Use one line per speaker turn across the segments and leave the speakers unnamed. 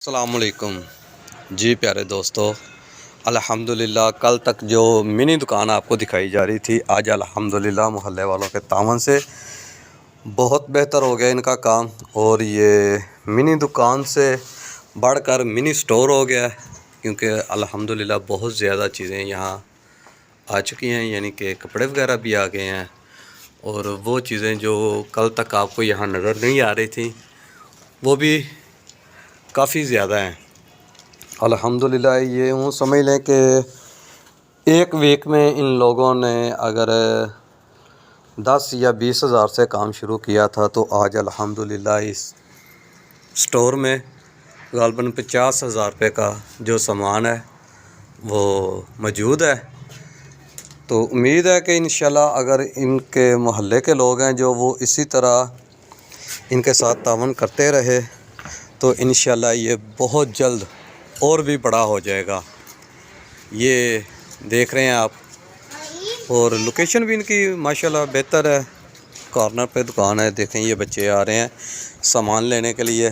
अस्सलामुअलैकुम जी प्यारे दोस्तों, अल्हम्दुलिल्लाह कल तक जो मिनी दुकान आपको दिखाई जा रही थी, आज अल्हम्दुलिल्लाह मोहल्ले वालों के तावन से बहुत बेहतर हो गया इनका काम। और ये मिनी दुकान से बढ़कर मिनी स्टोर हो गया है, क्योंकि अल्हम्दुलिल्लाह बहुत ज़्यादा चीज़ें यहाँ आ चुकी हैं, यानी कि कपड़े वगैरह भी आ गए हैं। और वो चीज़ें जो कल तक आपको यहाँ नज़र नहीं आ रही थी, वो भी काफ़ी ज़्यादा हैं अल्हम्दुलिल्लाह। ये यूँ समझ लें कि एक वीक में इन लोगों ने अगर 10 या 20 हज़ार से काम शुरू किया था, तो आज अल्हम्दुलिल्लाह इस स्टोर में ग़ालिबन 50 हज़ार रुपये का जो सामान है वो मौजूद है। तो उम्मीद है कि इंशाल्लाह अगर इनके मोहल्ले के लोग हैं जो वो इसी तरह इनके साथ तावन करते रहे, तो इंशाल्लाह ये बहुत जल्द और भी बड़ा हो जाएगा। ये देख रहे हैं आप, और लोकेशन भी इनकी माशाल्लाह बेहतर है। कॉर्नर पे दुकान है। देखें ये बच्चे आ रहे हैं सामान लेने के लिए।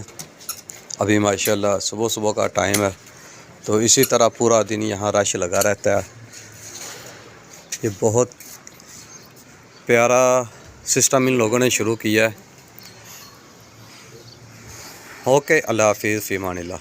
अभी माशाल्लाह सुबह सुबह का टाइम है, तो इसी तरह पूरा दिन यहाँ रश लगा रहता है। ये बहुत प्यारा सिस्टम इन लोगों ने शुरू किया है। ओके, अल्लाह हाफिज़, फ़ी अमानिल्लाह।